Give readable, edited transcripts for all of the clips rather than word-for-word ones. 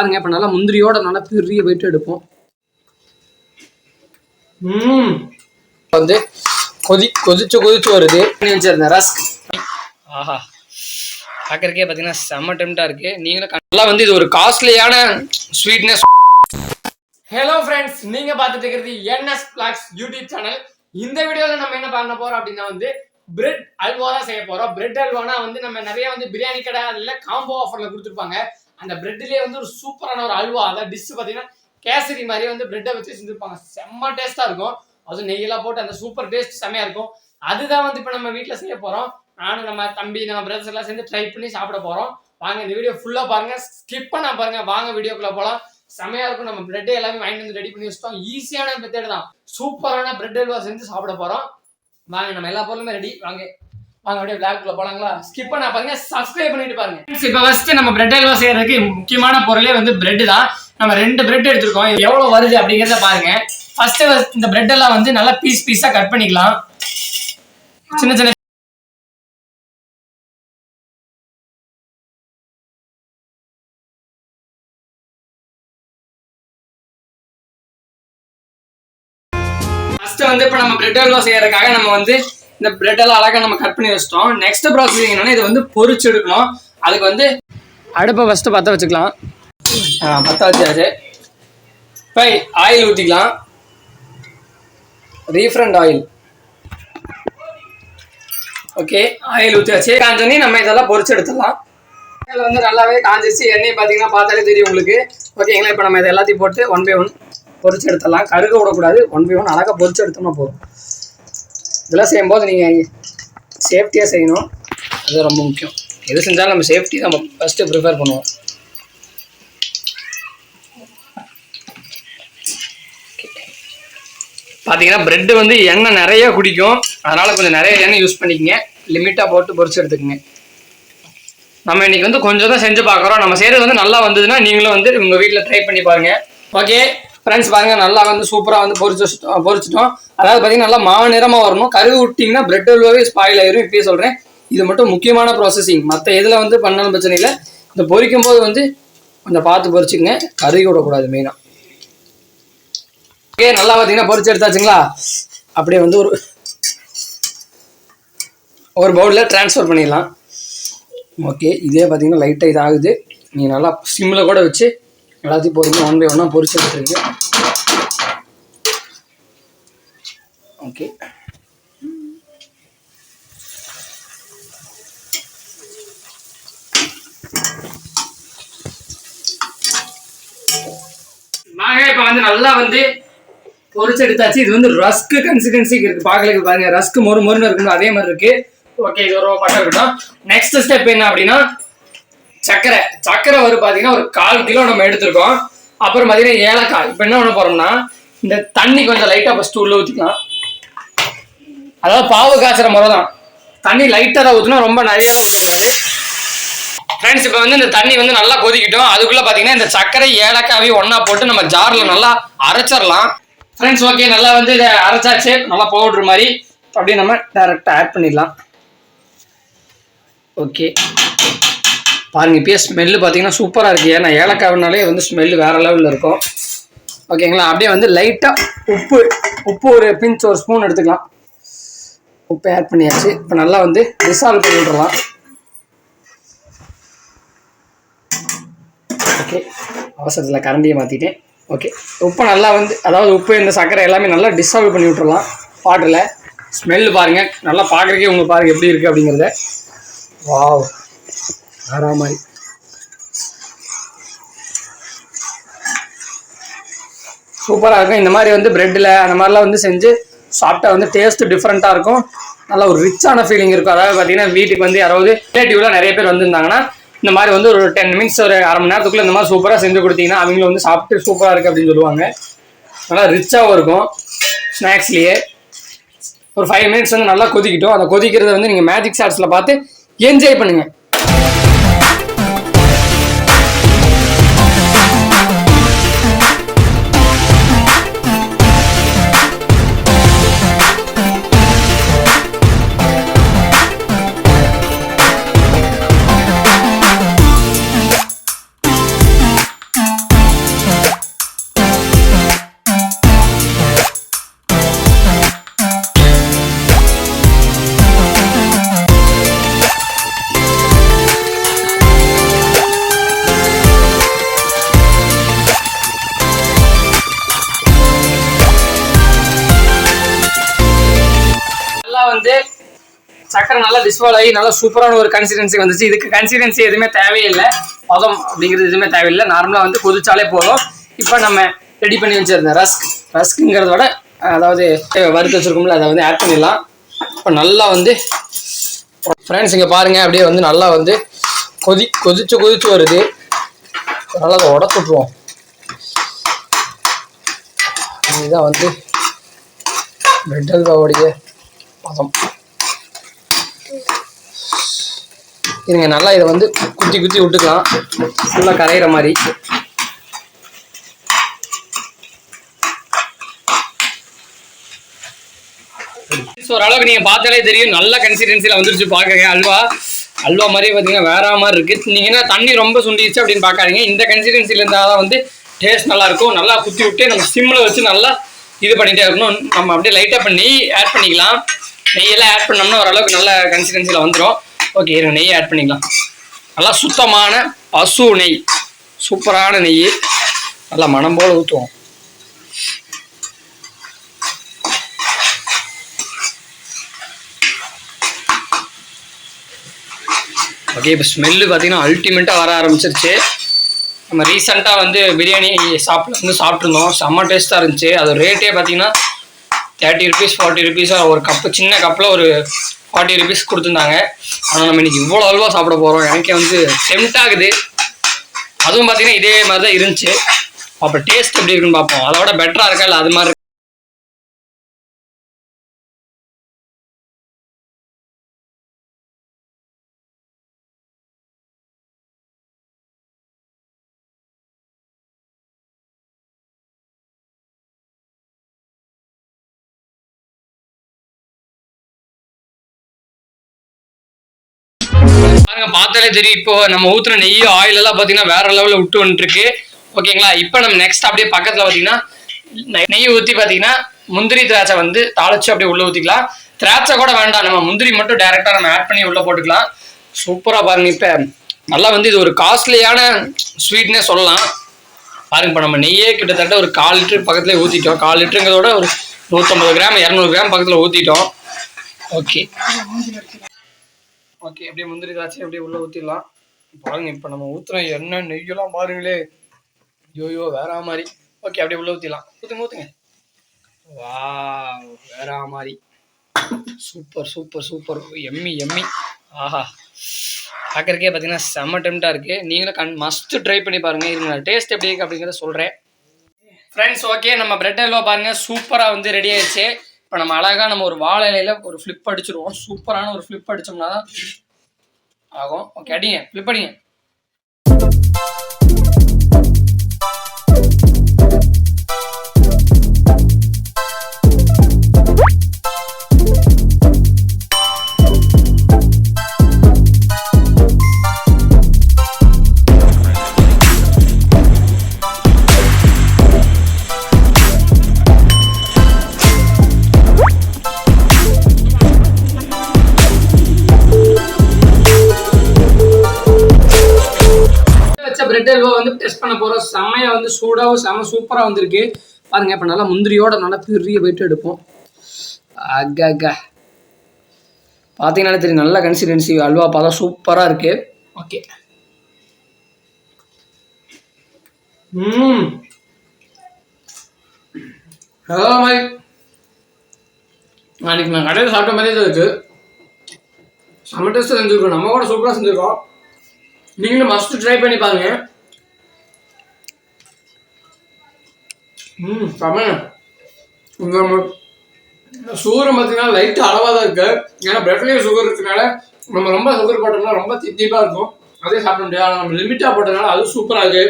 பாருங்க. இப்போ நல்லா முந்திரியோட நல்லா பெரிய வெயிட் எடுப்போம். வந்து கொதிச்சு வருது. வச்சிருந்தேன் ரஸ்க். ஆஹா, பார்க்கறக்கே பார்த்தீங்கன்னா செம்ம டெம்ப்டா இருக்கு. நீங்களும் நல்லா வந்து இது ஒரு காஸ்ட்லியான ஸ்வீட்னஸ். ஹலோ ஃப்ரெண்ட்ஸ், நீங்க பார்த்துட்டு இருக்கிறது NS Vlogs யூடியூப் சேனல். இந்த வீடியோவில் நம்ம என்ன பண்ண போறோம் அப்படின்னா வந்து பிரெட் அல்வா தான் செய்ய போறோம். பிரெட் அல்வானா வந்து நம்ம நிறைய வந்து பிரியாணி கடை அதில் காம்போ ஆஃபர்ல கொடுத்துருப்பாங்க. அந்த பிரெட்லேயே வந்து ஒரு சூப்பரான ஒரு அல்வா, அதாவது டிஷ் பார்த்தீங்கன்னா கேசரி மாதிரி வந்து பிரெட்டை வச்சு செஞ்சுருப்பாங்க. செம்ம டேஸ்டா இருக்கும். அது நெய்யெல்லாம் போட்டு அந்த சூப்பர் டேஸ்ட் செம்மையா இருக்கும். அதுதான் வந்து இப்போ நம்ம வீட்டில் செய்ய போறோம். நானும் நம்ம தம்பி நம்ம பிரதர்ஸ் எல்லாம் சேர்ந்து ட்ரை பண்ணி சாப்பிட போறோம். வாங்க இந்த வீடியோ ஃபுல்லா பாருங்க, ஸ்கிப் பண்ணா பாருங்க. வாங்க வீடியோக்குள்ள போலாம். செமையா இருக்கும். நம்ம பிரெட் எல்லாமே வாங்கிட்டு வந்து ரெடி பண்ணி வச்சிட்டோம். ஈஸியான மெத்தட் தான். சூப்பரான பிரெட் அல்வா செஞ்சு சாப்பிட போறோம். வாங்க, நம்ம எல்லா பொருளுமே ரெடி. வாங்க அப்படியே விளாக்குள்ள போலாங்களா? ஸ்கிப் பண்ணா பாருங்க, சப்ஸ்கிரைப் பண்ணிட்டு பாருங்க. இப்போ ஃபர்ஸ்ட் நம்ம பிரெட் அல்வா செய்யறதுக்கு முக்கியமான பொருளே வந்து பிரெட் தான். நம்ம 2 பிரெட் எடுத்துருக்கோம். எவ்வளவு வருது அப்படிங்கிறத பாருங்க. ஃபர்ஸ்ட் இந்த பிரெட் எல்லாம் வந்து நல்லா பீஸா கட் பண்ணிக்கலாம். சின்ன சின்ன வந்து இப்ப நம்ம பிரெட் அல்வா செய்யறதுக்காக நம்ம வந்து இந்த பிரெட் எல்லாம் அழகா நம்ம கட் பண்ணி வச்சிட்டோம். நெக்ஸ்ட் ப்ராசஸ் என்னன்னா இது வந்து பொரிச்சு எடுக்கணும். அதுக்கு வந்து அடுப்பை ஃபர்ஸ்ட் பற்ற வச்சுக்கலாம். பற்ற வச்சாச்சு. இப்போ ஆயில் ஊற்றிக்கலாம். Refined oil. ஓகே, ஆயில் ஊற்றியாச்சு. காஞ்சோடனே நம்ம இதெல்லாம் பொரிச்சு எடுத்துடலாம். இதில் வந்து நல்லாவே காஞ்சிச்சு. எண்ணெய் பார்த்தீங்கன்னா பார்த்தாலே தெரியும் உங்களுக்கு. ஓகேங்களா? இப்போ நம்ம இதை எல்லாத்தையும் போட்டு 1 by 1 பொரிச்சு எடுத்துடலாம். கருக விடக்கூடாது. 1 by 1 அழகாக பொரிச்சு எடுத்தோம்னா போதும். இதெல்லாம் செய்யும்போது நீங்கள் சேஃப்டியாக செய்யணும். அது ரொம்ப முக்கியம். எது செஞ்சாலும் நம்ம சேஃப்டி நம்ம ஃபஸ்ட்டு ப்ரிஃபர் பண்ணுவோம். பார்த்தீங்கன்னா பிரெட்டு வந்து எண்ணெய் நிறைய குடிக்கும். அதனால் கொஞ்சம் நிறைய எண்ணெய் யூஸ் பண்ணிக்கங்க. லிமிட்டாக போட்டு பொரிச்சு எடுத்துக்கங்க. நம்ம இன்னைக்கு வந்து கொஞ்சம் தான் செஞ்சு பார்க்குறோம். நம்ம செய்கிறது வந்து நல்லா வந்ததுன்னா நீங்களும் வந்து உங்கள் வீட்டில் ட்ரை பண்ணி பாருங்கள். ஓகே ஃப்ரெண்ட்ஸ், பாருங்க நல்லா வந்து சூப்பராக வந்து பொரிச்சிட்டோம். அதாவது பார்த்தீங்கன்னா நல்லா மாவு நிறமாக வரணும். கருகு விட்டிங்கன்னா பிரெட் அல்வாவே ஸ்பாயில் ஆயிரும். இப்பயே சொல்கிறேன், இது மட்டும் முக்கியமான ப்ராசஸிங். மற்ற இதில் வந்து பண்ணாலும் பிரச்சனை இல்லை. இந்த பொரிக்கும் போது வந்து கொஞ்சம் பார்த்து பொரிச்சுக்கங்க. கருகி விடக்கூடாது மெயினாக. ஓகே, நல்லா பார்த்தீங்கன்னா பொரிச்சு எடுத்தாச்சுங்களா? அப்படியே வந்து ஒரு பவுலில் ட்ரான்ஸ்ஃபர் பண்ணிடலாம். ஓகே, இதே பார்த்தீங்கன்னா லைட்டாக இது ஆகுது. நீங்கள் நல்லா சிம்மில் கூட வச்சு எல்லாத்தையும் பொறுத்து 1 by 1 பொரிச்சு எடுத்துருக்கு. ஓகே, நாங்கள் இப்போ வந்து நல்லா வந்து பொரிச்சு எடுத்தாச்சு. இது வந்து ரஸ்க்கு கன்சிஸ்டன்சிக்கு இருக்கு. பார்க்கறதுக்கு பாருங்க, ரஸ்க்கு மொறுன்னு இருக்கணும். அதே மாதிரி இருக்கு. ஓகே, இது ஒரு பட்டம் இருக்கட்டும். நெக்ஸ்ட் ஸ்டெப் என்ன அப்படின்னா சக்கரை வரும். பார்த்தீங்கன்னா ஒரு 1/4 கிலோ நம்ம எடுத்துருக்கோம். அப்புறம் பார்த்தீங்கன்னா ஏலக்காய். இப்போ என்ன பண்ண போறோம்னா இந்த தண்ணி கொஞ்சம் லைட்டாக ஃபஸ்ட்டு உள்ள ஊற்றிக்கலாம். அதாவது பாவு காய்ச்சற முறை தான். தண்ணி லைட்டாக தான் ஊற்றணும், ரொம்ப நிறையாலாம் ஊற்றக்கூடாது. ஃப்ரெண்ட்ஸ், இப்போ வந்து இந்த தண்ணி வந்து நல்லா கொதிக்கிட்டோம். அதுக்குள்ளே பார்த்தீங்கன்னா இந்த சக்கரை ஏலக்காவையும் ஒன்றா போட்டு நம்ம ஜாரில் நல்லா அரைச்சிடலாம். ஃப்ரெண்ட்ஸ், ஓகே, நல்லா வந்து இதை அரைச்சாச்சு. நல்லா பவுட்ரு மாதிரி. அப்படியே நம்ம டைரெக்டாக ஆட் பண்ணிடலாம். ஓகே, பாருங்க, இப்பயே ஸ்மெல்லு பார்த்தீங்கன்னா சூப்பராக இருக்குது. ஏன்னா ஏலக்காய்னாலே வந்து ஸ்மெல்லு வேறு லெவலில் இருக்கும். ஓகேங்களா? அப்படியே வந்து லைட்டாக உப்பு ஒரு பிஞ்ச், ஒரு ஸ்பூன் எடுத்துக்கலாம். உப்பு ஆட் பண்ணியாச்சு. இப்போ நல்லா வந்து டிசால்வ் பண்ணி விட்டுறலாம். ஓகே, அவசரத்தில் கரண்டியை மாற்றிட்டேன். ஓகே, உப்பு நல்லா வந்து, அதாவது உப்பு இந்த சர்க்கரை எல்லாமே நல்லா டிசால்வ் பண்ணி விட்டுறலாம் வாட்டரில். ஸ்மெல்லு பாருங்கள், நல்லா பார்க்குறக்கே உங்களுக்கு பாருங்கள் எப்படி இருக்குது அப்படிங்கிறத. வாவ், வேற மாதிரி. சூப்பராக இருக்கும். இந்த மாதிரி வந்து பிரெட்டில் அந்த மாதிரிலாம் வந்து செஞ்சு சாப்பிட்டா வந்து டேஸ்ட்டு டிஃப்ரெண்ட்டாக இருக்கும். நல்லா ஒரு ரிச்சான ஃபீலிங் இருக்கும். அதாவது பார்த்தீங்கன்னா வீட்டுக்கு வந்து யாராவது ரிலேட்டிவ்லாம் நிறைய பேர் வந்திருந்தாங்கன்னா இந்த மாதிரி வந்து ஒரு 10 minutes, ஒரு 1/2 மணி நேரத்துக்குள்ளே இந்த மாதிரி சூப்பராக செஞ்சு கொடுத்தீங்கன்னா அவங்களும் வந்து சாப்பிட்டு சூப்பராக இருக்குது அப்படின்னு சொல்லுவாங்க. நல்லா ரிச்சாகவும் இருக்கும். ஸ்நாக்ஸ்லேயே ஒரு 5 minutes வந்து நல்லா கொதிக்கிட்டோம். அதை கொதிக்கிறத வந்து நீங்கள் மேஜிக் ஷாட்ஸில் பார்த்து என்ஜாய் பண்ணுங்கள். சக்கரை நல்லா டிஸ்வால் ஆகி நல்லா சூப்பரான ஒரு கன்சிஸ்டன்சி வந்துச்சு. இதுக்கு கன்சிஸ்டன்சி எதுவுமே தேவையில்லை, பதம் அப்படிங்கிறது எதுவுமே தேவையில்லை. நார்மலாக வந்து கொதிச்சாலே போதும். இப்போ நம்ம ரெடி பண்ணி வச்சிருந்தேன் ரஸ்க்குங்கிறத விட அதாவது வறுத்து வச்சிருக்கோம்ல அதை வந்து ஆட் பண்ணிடலாம். இப்போ நல்லா வந்து ஃப்ரெண்ட்ஸ் இங்கே பாருங்கள், அப்படியே வந்து நல்லா வந்து கொதிச்சு வருது. நல்லா அதை உடச்சு விட்ருவோம். இதுதான் வந்து பிரெட் அல்வாவுடைய பதம். இதுங்க நல்லா இதை வந்து குத்தி விட்டுக்கலாம், ஃபுல்லாக கரையிற மாதிரி. ஓரளவுக்கு நீங்கள் பார்த்தாலே தெரியும், நல்ல கன்சிஸ்டன்சியில் வந்துருச்சு. பார்க்குறீங்க அல்வா மாதிரி பார்த்தீங்கன்னா வேற மாதிரி இருக்குது. நீங்கள் என்ன தண்ணி ரொம்ப சுண்டிச்சு அப்படின்னு பார்க்காதீங்க. இந்த கன்சிஸ்டன்சியில் இருந்தால் தான் வந்து டேஸ்ட் நல்லாயிருக்கும். நல்லா குத்தி விட்டு நம்ம சிம்மில் வச்சு நல்லா இது பண்ணிகிட்டே இருக்கணும். நம்ம அப்படியே லைட்டாக இப்போ நெய் ஆட் பண்ணிக்கலாம். நெய்யெல்லாம் ஆட் பண்ணோம்னா ஓரளவுக்கு நல்ல கன்சிஸ்டன்சியில் வந்துடும். ஓகே, இருங்க நெய் ஆட் பண்ணிக்கலாம். நல்லா சுத்தமான பசு நெய், சூப்பரான நெய், நல்லா மனம் போல் ஊற்றுவோம். ஓகே, இப்போ ஸ்மெல்லு பார்த்தீங்கன்னா அல்டிமேட்டாக வர ஆரம்பிச்சிருச்சு. நம்ம ரீசெண்டாக வந்து பிரியாணி சாப்பிட்ருந்தோம், செம்ம டேஸ்ட்டாக இருந்துச்சு. அது ரேட்டே பார்த்தீங்கன்னா 30 rupees 40 rupees ஒரு கப்பு, சின்ன கப்பில் ஒரு 40 rupees கொடுத்துருந்தாங்க. ஆனால் நம்ம இன்னைக்கு இவ்வளோ அல்வா சாப்பிட போகிறோம். எனக்கே வந்து டெம்ட் ஆகுது. அதுவும் பார்த்தீங்கன்னா இதே மாதிரி தான் இருந்துச்சு. அப்போ டேஸ்ட் எப்படி இருக்குன்னு பார்ப்போம். அதோட பெட்டராக இருக்கா இல்லை அது மாதிரி. பாருங்க, பார்த்தாலே தெரியும். இப்போ நம்ம ஊத்துற நெய் ஆயில் எல்லாம் பார்த்தீங்கன்னா வேற லெவலில் விட்டு வந்துட்டு இருக்கு. ஓகேங்களா, இப்போ நம்ம நெக்ஸ்ட் அப்படியே பக்கத்தில் பார்த்தீங்கன்னா நெய் ஊற்றி பார்த்தீங்கன்னா முந்திரி திராட்சை வந்து தாளிச்சு அப்படியே உள்ள ஊற்றிக்கலாம். திராட்சை கூட வேண்டாம், நம்ம முந்திரி மட்டும் டைரெக்டாக நம்ம ஆட் பண்ணி உள்ள போட்டுக்கலாம். சூப்பராக பாருங்க. இப்போ நல்லா வந்து இது ஒரு காஸ்ட்லியான ஸ்வீட்னே சொல்லலாம். பாருங்க, இப்போ நம்ம நெய்யே கிட்டத்தட்ட ஒரு 1/4 லிட்டர் பக்கத்துல ஊற்றிட்டோம். 1/4 லிட்டருங்கிறதோட ஒரு 150 கிராம் 200 கிராம் பக்கத்தில் ஊற்றிட்டோம். ஓகே ஓகே, அப்படியே முந்திரி திராட்சை அப்படியே உள்ள ஊற்றிடலாம். பாருங்க, இப்போ நம்ம ஊற்றுற எண்ணெய் நெய்யெல்லாம் பாருங்களே, ஐயோ வேற மாதிரி. ஓகே, அப்படியே உள்ள ஊற்றிடலாம். ஊற்றுங்க. வா, வேற மாதிரி. Super Emmy. ஆஹா, பார்க்குறக்கே பார்த்தீங்கன்னா செம்ம டெம்ட்டாக இருக்குது. நீங்களும் மஸ்ட் ட்ரை பண்ணி பாருங்கள். இருங்க டேஸ்ட் எப்படி இருக்குது அப்படிங்கிறத சொல்கிறேன். ஃப்ரெண்ட்ஸ் ஓகே, நம்ம பிரெட் அல்வா பாருங்கள் சூப்பராக வந்து ரெடி ஆயிடுச்சு. இப்போ நம்ம அழகாக நம்ம ஒரு வாழை இலையில் ஒரு ஃப்ளிப் அடிச்சிருவோம். சூப்பரான ஒரு ஃப்ளிப் அடித்தோம்னா தான் ஆகும். ஓகே, அடிங்க, ஃப்ளிப் அடிங்க. பிரெட் அல்வா வந்து டெஸ்ட் பண்ண போகிறோம். செம்மையா வந்து சூடாகவும் செம்ம சூப்பராக வந்திருக்கு. பாருங்க, இப்போ நல்லா முந்திரியோட நல்லா பெரிய போயிட்டு எடுப்போம். அக்கா பார்த்தீங்கன்னா தெரியும், நல்ல கன்சிஸ்டன்சி அல்வா பார்த்தா சூப்பராக இருக்கு. ஓகே, நாளைக்கு நான் கடையில் சாப்பிட்ட மாதிரியே தான் இருக்கு. செம்ம டேஸ்ட்டாக செஞ்சுருக்கோம், நம்ம கூட சூப்பராக செஞ்சுருக்கோம். நீங்களும் மஸ்ட் ட்ரை பண்ணி பாருங்க. சுகர் பார்த்தீங்கன்னா லைட்டாக அளவாக தான் இருக்கு. ஏன்னா பிரெட்லேயும் சுகர் இருக்கிறதுனால நம்ம ரொம்ப சுகர் போட்டோம்னா ரொம்ப தித்திப்பாக இருக்கும், அதே சாப்பிட முடியாது. நம்ம லிமிட்டாக போட்டதுனால அது சூப்பராக இருக்கு.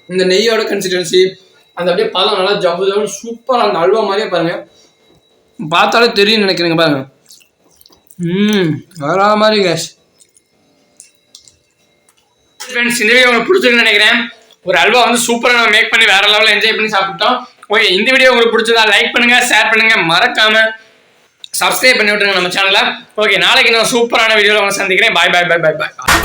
இந்த நெய்யோட கன்சிஸ்டன்சி அந்த அப்படியே பழம் நல்லா ஜவ்வு சூப்பராக அந்த அல்வா மாதிரியே பாருங்க, பார்த்தாலே தெரியும் நினைக்கிறேங்க. பாருங்க, வேற மாதிரி கேஷ். ஃப்ரெண்ட்ஸ், இந்த வீடியோ உங்களுக்கு பிடிச்சிருக்குன்னு நினைக்கிறேன். ஒரு அல்வா வந்து சூப்பராக நம்ம மேக் பண்ணி வேற லெவலில் என்ஜாய் பண்ணி சாப்பிட்டோம். ஓகே, இந்த வீடியோ உங்களுக்கு பிடிச்சதா லைக் பண்ணுங்க, ஷேர் பண்ணுங்க, மறக்காம சப்ஸ்கிரைப் பண்ணி விட்டுருங்க நம்ம சேனலை. ஓகே, நாளைக்கு நான் சூப்பரான வீடியோவில் உங்களை சந்திக்கிறேன். பாய்.